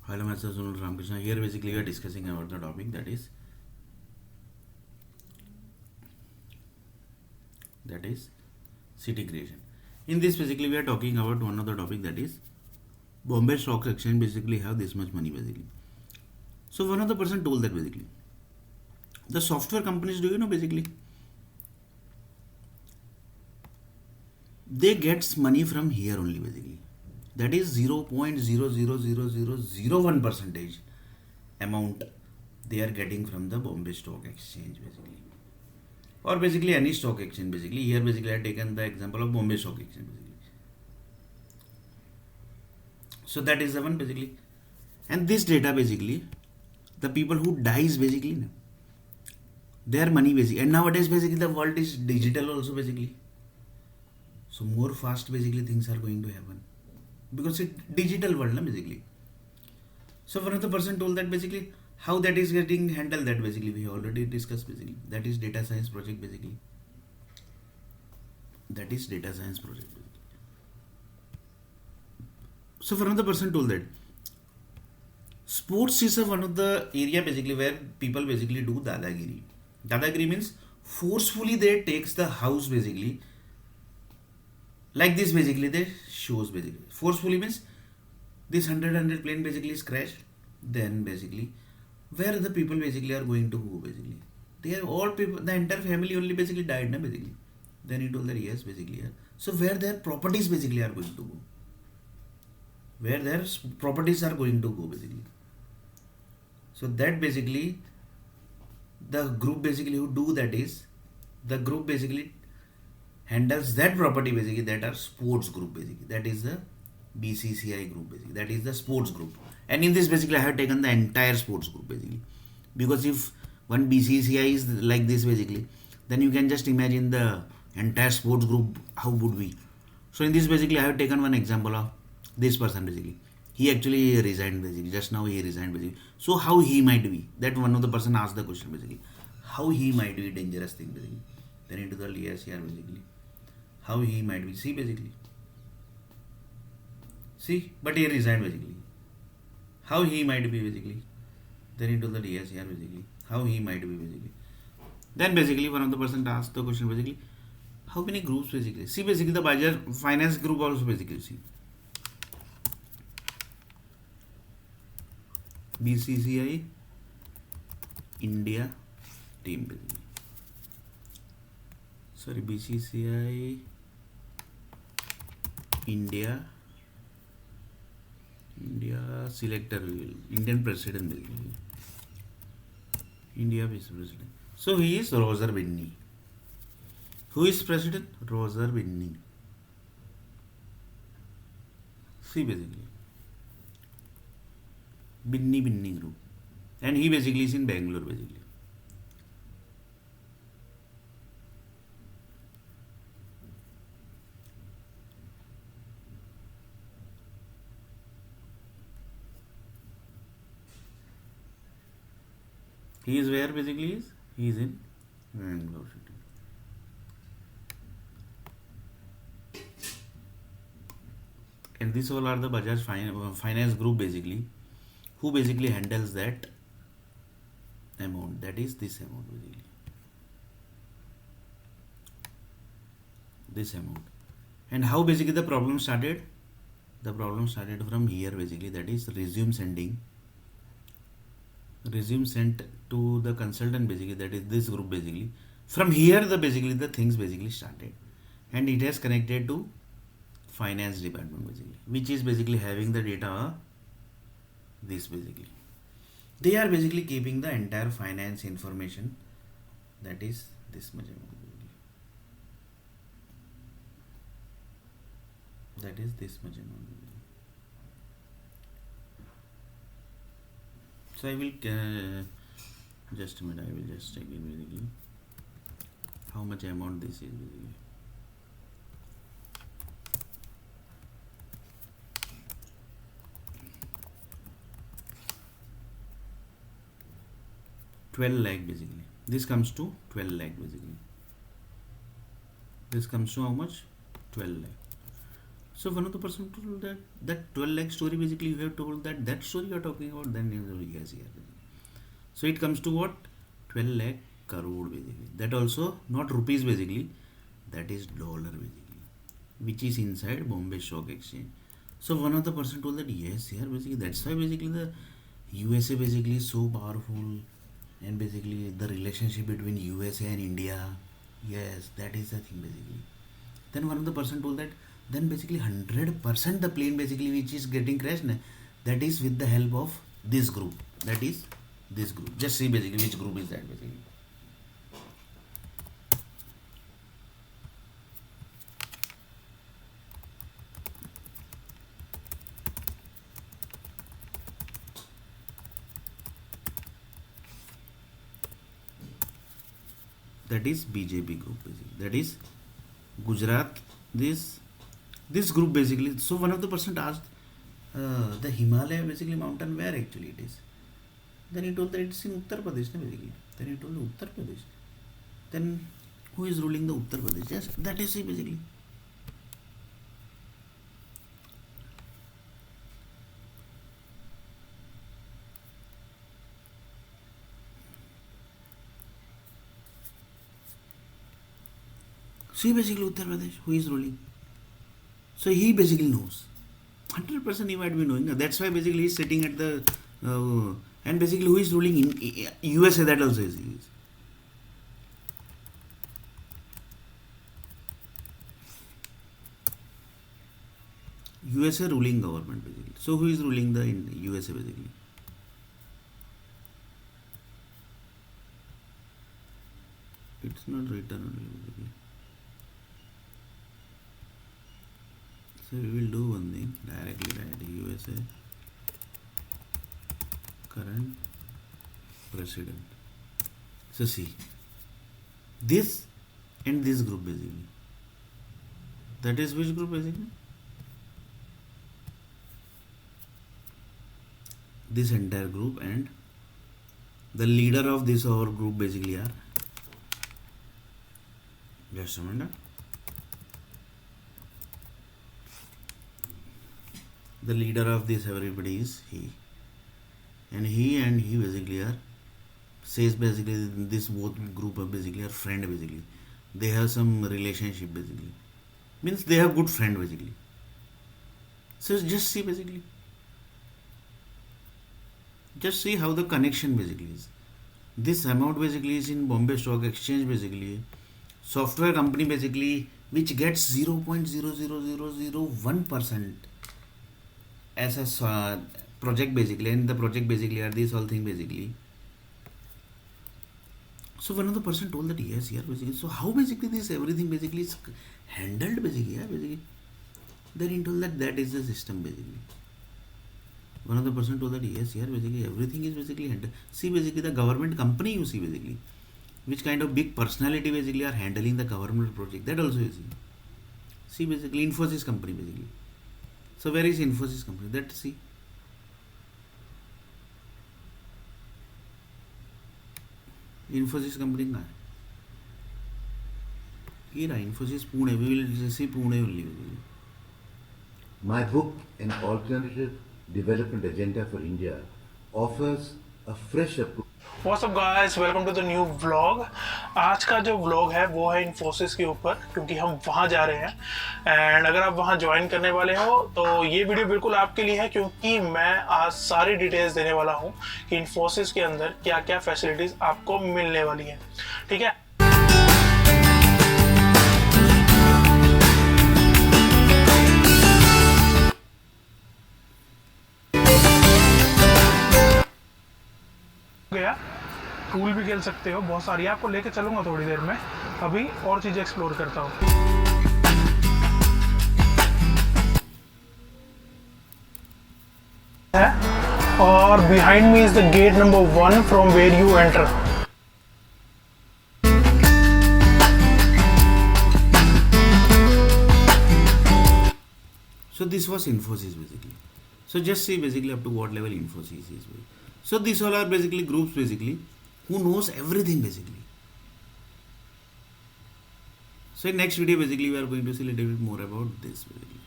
Hello, Master Sunil Ramakrishna. Here basically we are discussing about the topic that is city creation. In this basically we are talking about one of the topic that is Bombay Stock Exchange basically have this much money basically. So one of the person told that basically the software companies, do you know basically they gets money from here only basically. That is 0.00001 percentage amount they are getting from the Bombay Stock Exchange basically, or basically any stock exchange basically. Here basically I have taken the example of Bombay Stock Exchange basically. So that is the one basically, and this data basically the people who dies basically their money basically, and nowadays basically the world is digital also basically. So more fast basically things are going to happen because it's digital world na basically. So one of the person told that basically how that is getting handled, that basically we already discussed basically. That is data science project basically. That is data science project basically. So one of the person told that sports is one of the area basically where people basically do dadagiri. Dadagiri means forcefully they takes the house basically, like this basically they shows basically. Forcefully means this 100 plane basically is crashed, then basically where the people basically are going to go basically. They are all people, the entire family only basically died na basically. Then he told that yes basically, yeah. So where their properties basically are going to go, where their properties are going to go basically. So that basically the group basically who do that is the group basically handles that property basically, that are sports group basically. That is the BCCI group basically. That is the sports group. And in this basically I have taken the entire sports group basically, because if one BCCI is like this basically, then you can just imagine the entire sports group how would be. So in this basically I have taken one example of this person basically. He actually resigned basically, just now he resigned basically. So how he might be, that one of the person asked the question basically, how he might be dangerous thing basically. Then into the yes here basically, how he might be, see basically, see, but he resigned basically, how he might be basically. Then into the yes here basically, how he might be basically. Then basically one of the person asked the question basically, how many groups basically, see basically the Bajar finance group also basically, see BCCI India team basically, sorry BCCI India selector Indian president basically, India vice president. So he is Roger Binney. Who is president? Roger Binney. See basically Binney group, and he basically is in Bangalore basically. He is where basically is? He is in Bangalore city. And these all are the Bajaj finance group basically, who basically handles that amount, that is this amount basically, this amount. And how basically the problem started? The problem started from here basically, that is resume sent to the consultant basically, that is this group basically. From here the basically the things basically started, and it has connected to finance department basically, which is basically having the data this basically. They are basically keeping the entire finance information, that is this much amount basically. That is this much amount basically. So I will just a minute, I will just check it basically how much amount this is basically. $12 lakh basically. This comes to 12 lakh basically. This comes to how much? 12 lakh. So one of the person told that 12 lakh story basically you have told that story you are talking about, then yes, yeah. So it comes to what? 12 lakh crore basically. That also not rupees basically, that is dollar basically, which is inside Bombay Stock Exchange. So one of the person told that yes, yeah, basically that's why basically the USA basically is so powerful, and basically the relationship between USA and India, yes, that is the thing basically. Then one of the person told that then basically 100% the plane basically which is getting crashed, that is with the help of this group, that is this group. Just see basically which group is that basically. That is BJP group basically, that is Gujarat, this group basically. So one of the person asked, the Himalaya basically mountain, where actually it is? Then he told that it's in Uttar Pradesh basically. Then he told Uttar Pradesh. Then who is ruling the Uttar Pradesh? Yes, that is it basically. See basically Uttar Pradesh, who is ruling. So he basically knows. 100% he might be knowing. That's why basically he's sitting at the and basically who is ruling in USA, that also is. USA ruling government basically. So who is ruling the in USA basically? It's not written only basically. So we will do one thing, directly write USA current president. So see, this and this group basically. That is which group basically? This entire group, and the leader of this our group basically are, just a minute. The leader of this everybody is he, and he basically are, says basically this both group are basically are friend basically. They have some relationship basically, means they have good friend basically. So just see basically, just see how the connection basically is. This amount basically is in Bombay Stock Exchange basically, software company basically, which gets 0.00001% as a project basically, and the project basically are these all thing basically. So one of the person told that yes, yeah basically. So how basically this everything basically is handled basically, yeah basically. Then he told that is the system basically. One of the person told that yes, yeah basically everything is basically handled. See basically the government company you see basically, which kind of big personality basically are handling the government project, that also you see. See basically Infosys company basically. So where is Infosys company? That see. Infosys company कहाँ है? ये रहा Infosys Pune. We will see Pune only. My book, An Alternative Development Agenda for India, offers a fresh approach. What's up guys, welcome to the new vlog. आज का जो vlog है वो है Infosys के ऊपर, क्योंकि हम वहाँ जा रहे हैं एंड अगर आप वहाँ ज्वाइन करने वाले हो तो ये वीडियो बिल्कुल आपके लिए है, क्योंकि मैं आज सारी डिटेल्स देने वाला हूँ कि Infosys के अंदर क्या क्या फैसिलिटीज आपको मिलने वाली हैं. ठीक है. गया पूल भी खेल सकते हो, बहुत सारी आपको लेके चलूंगा थोड़ी देर में. अभी और चीजें एक्सप्लोर करता हूँ. और behind me is the gate number 1 from where you enter. So this was Infosys basically. So just see basically up to what level Infosys is. So these all are basically groups basically who knows everything basically. So in next video basically we are going to see a little bit more about this basically.